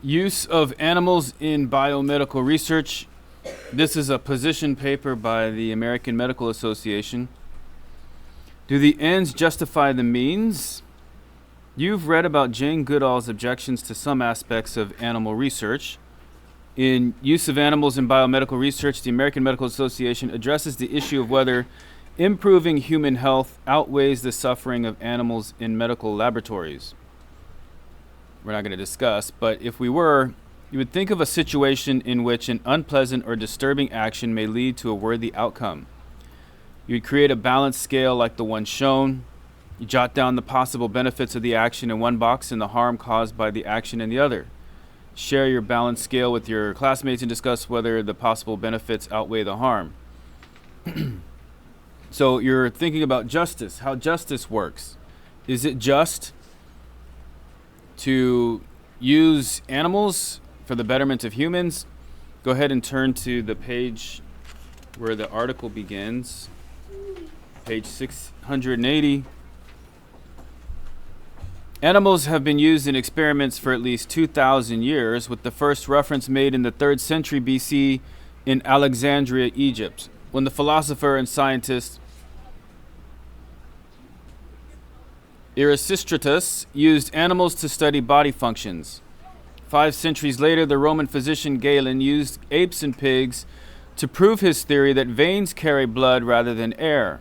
Use of animals in biomedical research. This is a position paper by the American Medical Association. Do the ends justify the means? You've read about Jane Goodall's objections to some aspects of animal research. In Use of Animals in Biomedical Research, the American Medical Association addresses the issue of whether improving human health outweighs the suffering of animals in medical laboratories. We're not going to discuss, but if we were, you would think of a situation in which an unpleasant or disturbing action may lead to a worthy outcome. You'd create a balance scale like the one shown. You jot down the possible benefits of the action in one box and the harm caused by the action in the other. Share your balance scale with your classmates and discuss whether the possible benefits outweigh the harm. So you're thinking about justice, how justice works. Is it just to use animals for the betterment of humans? Go ahead and turn to the page where the article begins, page 680. Animals have been used in experiments for at least 2,000 years, with the first reference made in the 3rd century BC in Alexandria, Egypt, when the philosopher and scientist Erasistratus used animals to study body functions. 5 centuries later, the Roman physician Galen used apes and pigs to prove his theory that veins carry blood rather than air.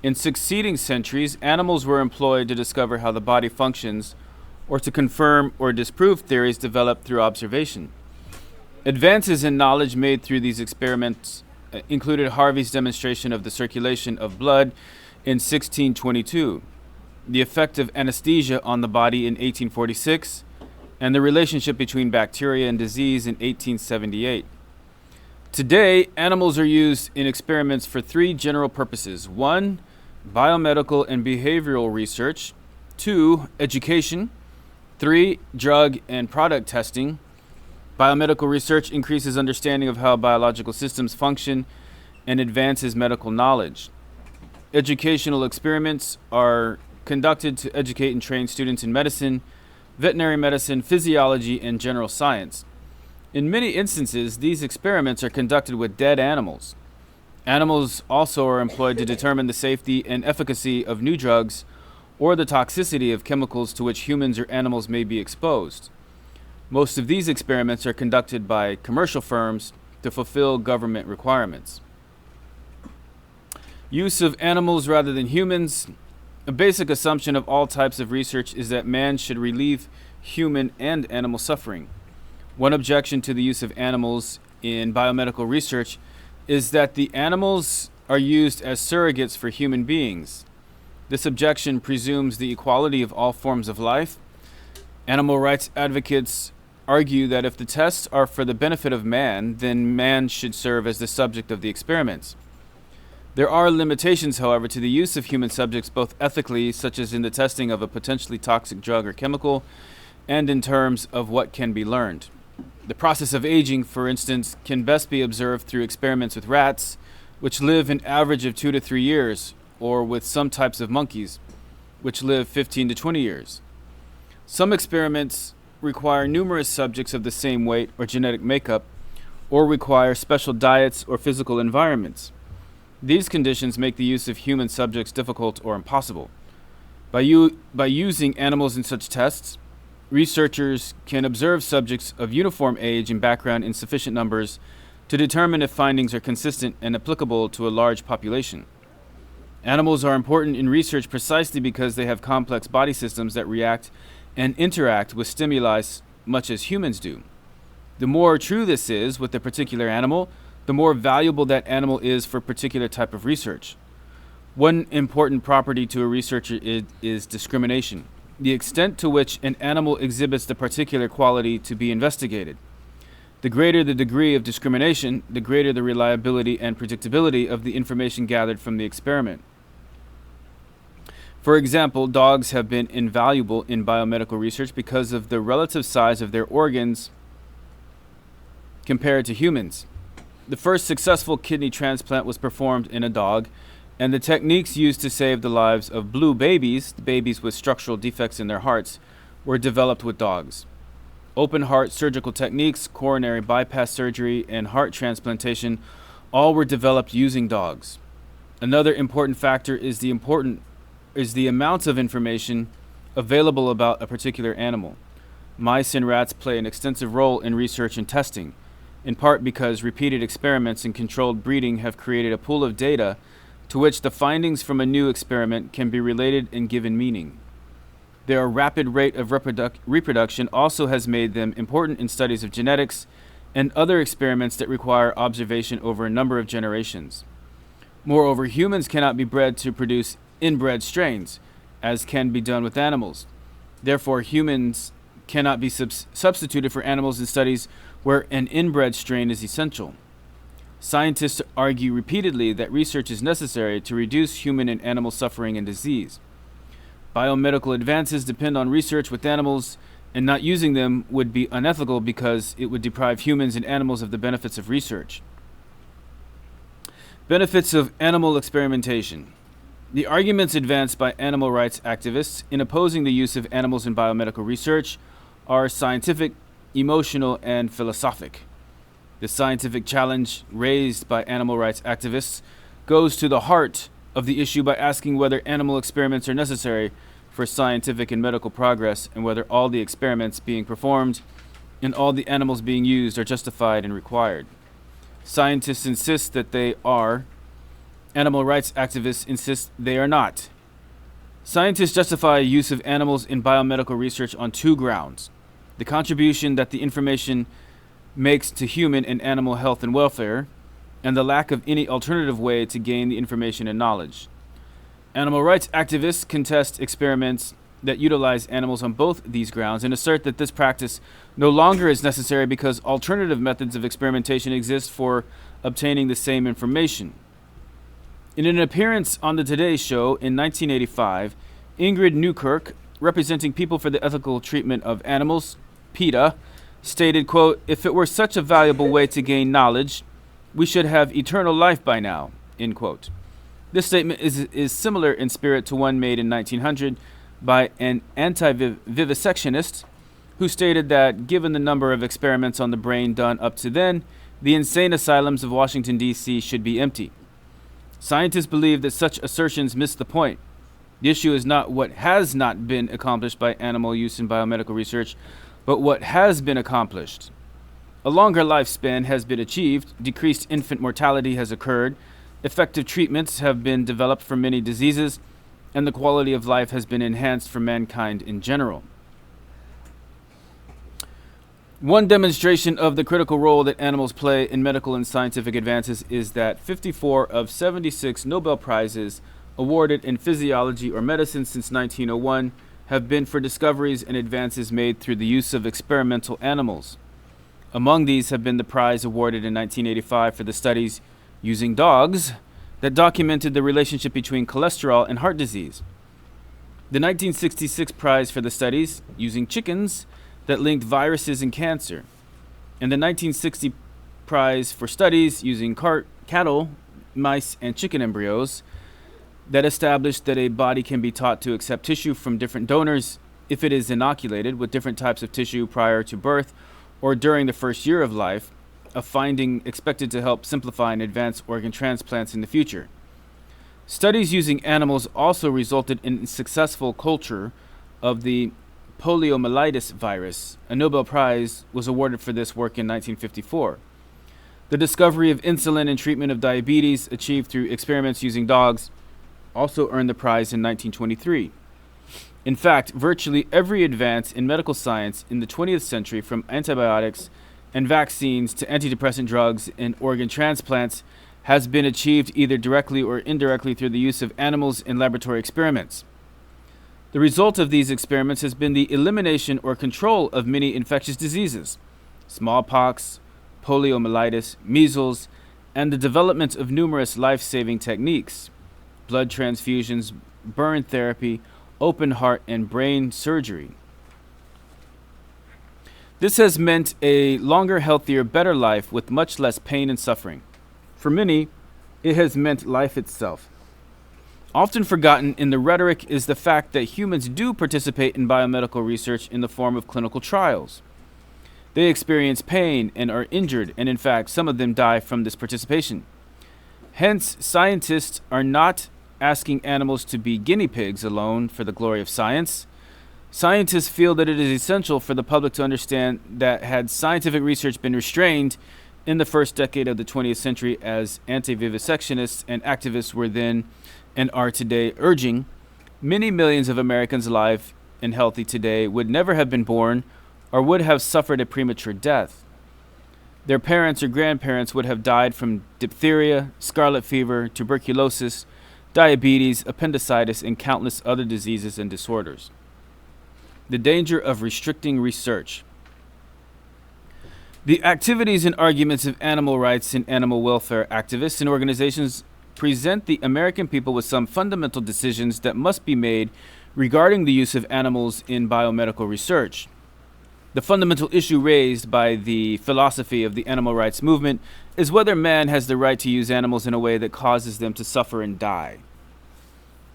In succeeding centuries, animals were employed to discover how the body functions, or to confirm or disprove theories developed through observation. Advances in knowledge made through these experiments included Harvey's demonstration of the circulation of blood in 1622, the effect of anesthesia on the body in 1846, and the relationship between bacteria and disease in 1878. Today, animals are used in experiments for 3 general purposes. 1, biomedical and behavioral research. 2, education. 3, drug and product testing. Biomedical research increases understanding of how biological systems function and advances medical knowledge. Educational experiments are conducted to educate and train students in medicine, veterinary medicine, physiology, and general science. In many instances, these experiments are conducted with dead animals. Animals also are employed to determine the safety and efficacy of new drugs or the toxicity of chemicals to which humans or animals may be exposed. Most of these experiments are conducted by commercial firms to fulfill government requirements. Use of animals rather than humans. A basic assumption of all types of research is that man should relieve human and animal suffering. One objection to the use of animals in biomedical research is that the animals are used as surrogates for human beings. This objection presumes the equality of all forms of life. Animal rights advocates argue that if the tests are for the benefit of man, then man should serve as the subject of the experiments. There are limitations, however, to the use of human subjects, both ethically, such as in the testing of a potentially toxic drug or chemical, and in terms of what can be learned. The process of aging, for instance, can best be observed through experiments with rats, which live an average of 2 to 3 years, or with some types of monkeys, which live 15 to 20 years. Some experiments require numerous subjects of the same weight or genetic makeup, or require special diets or physical environments. These conditions make the use of human subjects difficult or impossible. By using animals in such tests, researchers can observe subjects of uniform age and background in sufficient numbers to determine if findings are consistent and applicable to a large population. Animals are important in research precisely because they have complex body systems that react and interact with stimuli much as humans do. The more true this is with a particular animal, the more valuable that animal is for a particular type of research. One important property to a researcher is discrimination, the extent to which an animal exhibits the particular quality to be investigated. The greater the degree of discrimination, the greater the reliability and predictability of the information gathered from the experiment. For example, dogs have been invaluable in biomedical research because of the relative size of their organs compared to humans. The first successful kidney transplant was performed in a dog, and the techniques used to save the lives of blue babies, the babies with structural defects in their hearts, were developed with dogs. open heart surgical techniques, coronary bypass surgery, and heart transplantation all were developed using dogs. Another important factor is the amount of information available about a particular animal. Mice and rats play an extensive role in research and testing, in part because repeated experiments and controlled breeding have created a pool of data to which the findings from a new experiment can be related and given meaning. Their rapid rate of reproduction also has made them important in studies of genetics and other experiments that require observation over a number of generations. Moreover, humans cannot be bred to produce inbred strains, as can be done with animals. Therefore, humans cannot be substituted for animals in studies where an inbred strain is essential. Scientists argue repeatedly that research is necessary to reduce human and animal suffering and disease. Biomedical advances depend on research with animals, and not using them would be unethical because it would deprive humans and animals of the benefits of research. Benefits of animal experimentation. The arguments advanced by animal rights activists in opposing the use of animals in biomedical research are scientific, emotional, and philosophic. The scientific challenge raised by animal rights activists goes to the heart of the issue by asking whether animal experiments are necessary for scientific and medical progress, and whether all the experiments being performed and all the animals being used are justified and required. Scientists insist that they are. Animal rights activists insist they are not. Scientists justify use of animals in biomedical research on two grounds: the contribution that the information makes to human and animal health and welfare, and the lack of any alternative way to gain the information and knowledge. Animal rights activists contest experiments that utilize animals on both these grounds and assert that this practice no longer is necessary because alternative methods of experimentation exist for obtaining the same information. In an appearance on the Today Show in 1985, Ingrid Newkirk, representing People for the Ethical Treatment of Animals, PETA, stated, quote, "If it were such a valuable way to gain knowledge, we should have eternal life by now," end quote. This statement is similar in spirit to one made in 1900 by an anti-vivisectionist who stated that given the number of experiments on the brain done up to then, the insane asylums of Washington, D.C. should be empty. Scientists believe that such assertions miss the point. The issue is not what has not been accomplished by animal use in biomedical research, but what has been accomplished. A longer lifespan has been achieved, decreased infant mortality has occurred, effective treatments have been developed for many diseases, and the quality of life has been enhanced for mankind in general. One demonstration of the critical role that animals play in medical and scientific advances is that 54 of 76 Nobel Prizes awarded in physiology or medicine since 1901 have been for discoveries and advances made through the use of experimental animals. Among these have been the prize awarded in 1985 for the studies using dogs that documented the relationship between cholesterol and heart disease. The 1966 prize for the studies using chickens that linked viruses and cancer. And the 1960 prize for studies using cattle, mice, and chicken embryos that established that a body can be taught to accept tissue from different donors if it is inoculated with different types of tissue prior to birth or during the first year of life, a finding expected to help simplify and advance organ transplants in the future. Studies using animals also resulted in successful culture of the poliomyelitis virus. A Nobel Prize was awarded for this work in 1954. The discovery of insulin and treatment of diabetes achieved through experiments using dogs also earned the prize in 1923. In fact, virtually every advance in medical science in the 20th century, from antibiotics and vaccines to antidepressant drugs and organ transplants, has been achieved either directly or indirectly through the use of animals in laboratory experiments. The result of these experiments has been the elimination or control of many infectious diseases, smallpox, poliomyelitis, measles, and the development of numerous life-saving techniques, blood transfusions, burn therapy, open heart and brain surgery. This has meant a longer, healthier, better life with much less pain and suffering. For many, it has meant life itself. Often forgotten in the rhetoric is the fact that humans do participate in biomedical research in the form of clinical trials. They experience pain and are injured, and in fact, some of them die from this participation. Hence, scientists are not asking animals to be guinea pigs alone for the glory of science. Scientists feel that it is essential for the public to understand that had scientific research been restrained in the first decade of the 20th century, as anti-vivisectionists and activists were then and are today urging, many millions of Americans alive and healthy today would never have been born or would have suffered a premature death. Their parents or grandparents would have died from diphtheria, scarlet fever, tuberculosis, diabetes, appendicitis, and countless other diseases and disorders. The danger of restricting research. The activities and arguments of animal rights and animal welfare activists and organizations present the American people with some fundamental decisions that must be made regarding the use of animals in biomedical research. The fundamental issue raised by the philosophy of the animal rights movement is whether man has the right to use animals in a way that causes them to suffer and die.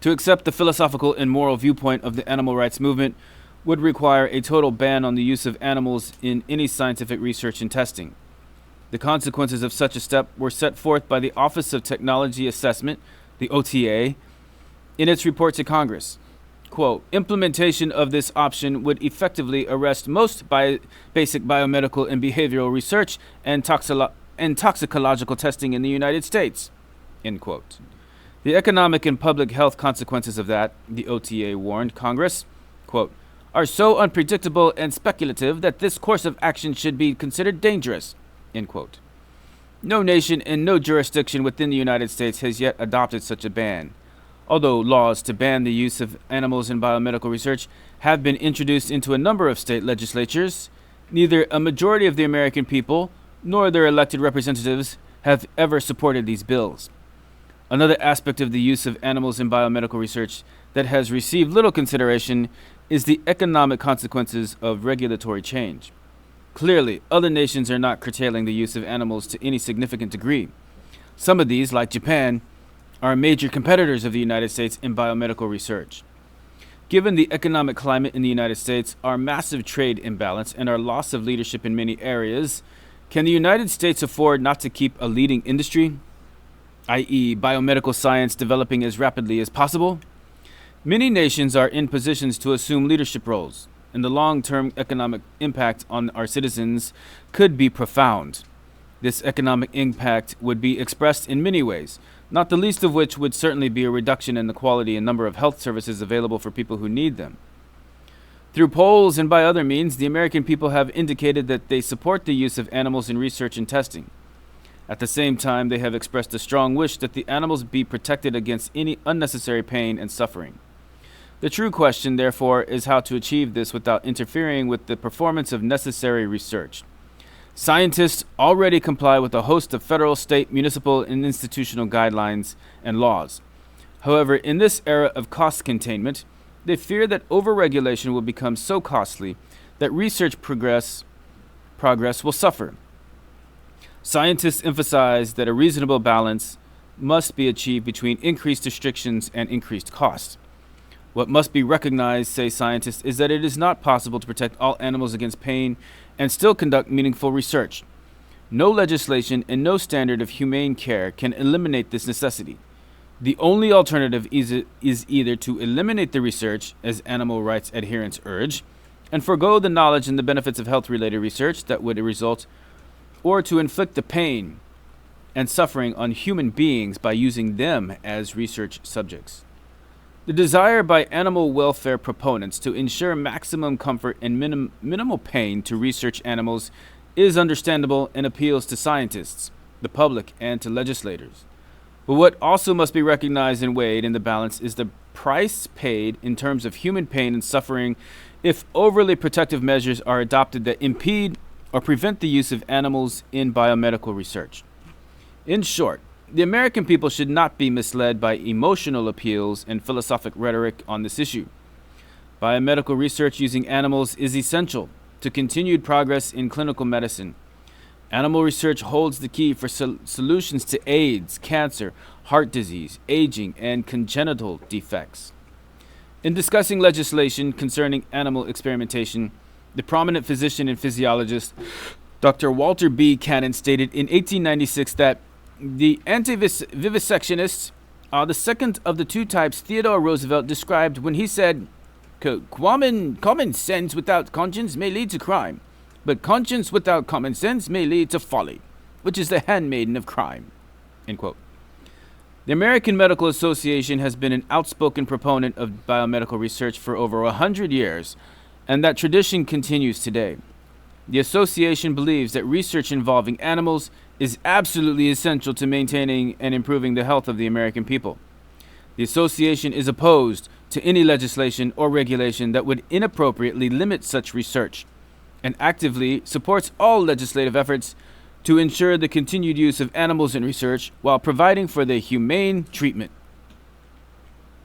To accept the philosophical and moral viewpoint of the animal rights movement would require a total ban on the use of animals in any scientific research and testing. The consequences of such a step were set forth by the Office of Technology Assessment, the OTA, in its report to Congress. Quote, implementation of this option would effectively arrest most basic biomedical and behavioral research and toxicological testing in the United States, end quote. The economic and public health consequences of that, the OTA warned Congress, quote, are so unpredictable and speculative that this course of action should be considered dangerous, end quote. No nation and no jurisdiction within the United States has yet adopted such a ban. Although laws to ban the use of animals in biomedical research have been introduced into a number of state legislatures, neither a majority of the American people nor their elected representatives have ever supported these bills. Another aspect of the use of animals in biomedical research that has received little consideration is the economic consequences of regulatory change. Clearly, other nations are not curtailing the use of animals to any significant degree. Some of these, like Japan, are major competitors of the United States in biomedical research. Given the economic climate in the United States, our massive trade imbalance, and our loss of leadership in many areas, can the United States afford not to keep a leading industry, i.e., biomedical science developing as rapidly as possible? Many nations are in positions to assume leadership roles, and the long-term economic impact on our citizens could be profound. This economic impact would be expressed in many ways, not the least of which would certainly be a reduction in the quality and number of health services available for people who need them. Through polls and by other means, the American people have indicated that they support the use of animals in research and testing. At the same time, they have expressed a strong wish that the animals be protected against any unnecessary pain and suffering. The true question, therefore, is how to achieve this without interfering with the performance of necessary research. Scientists already comply with a host of federal, state, municipal, and institutional guidelines and laws. However, in this era of cost containment, they fear that overregulation will become so costly that research progress will suffer. Scientists emphasize that a reasonable balance must be achieved between increased restrictions and increased costs. What must be recognized, say scientists, is that it is not possible to protect all animals against pain and still conduct meaningful research. No legislation and no standard of humane care can eliminate this necessity. The only alternative is either to eliminate the research, as animal rights adherents urge, and forego the knowledge and the benefits of health-related research that would result, or to inflict the pain and suffering on human beings by using them as research subjects. The desire by animal welfare proponents to ensure maximum comfort and minimal pain to research animals is understandable and appeals to scientists, the public, and to legislators. But what also must be recognized and weighed in the balance is the price paid in terms of human pain and suffering if overly protective measures are adopted that impede or prevent the use of animals in biomedical research. In short, the American people should not be misled by emotional appeals and philosophic rhetoric on this issue. Biomedical research using animals is essential to continued progress in clinical medicine. Animal research holds the key for solutions to AIDS, cancer, heart disease, aging, and congenital defects. In discussing legislation concerning animal experimentation, The prominent physician and physiologist Dr. Walter B. Cannon stated in 1896 that the anti-vivisectionists are the second of the two types Theodore Roosevelt described when he said, Common sense without conscience may lead to crime, but conscience without common sense may lead to folly, which is the handmaiden of crime. End quote. The American Medical Association has been an outspoken proponent of biomedical research for over 100 years, and that tradition continues today. The association believes that research involving animals is absolutely essential to maintaining and improving the health of the American people. The association is opposed to any legislation or regulation that would inappropriately limit such research, and actively supports all legislative efforts to ensure the continued use of animals in research while providing for their humane treatment.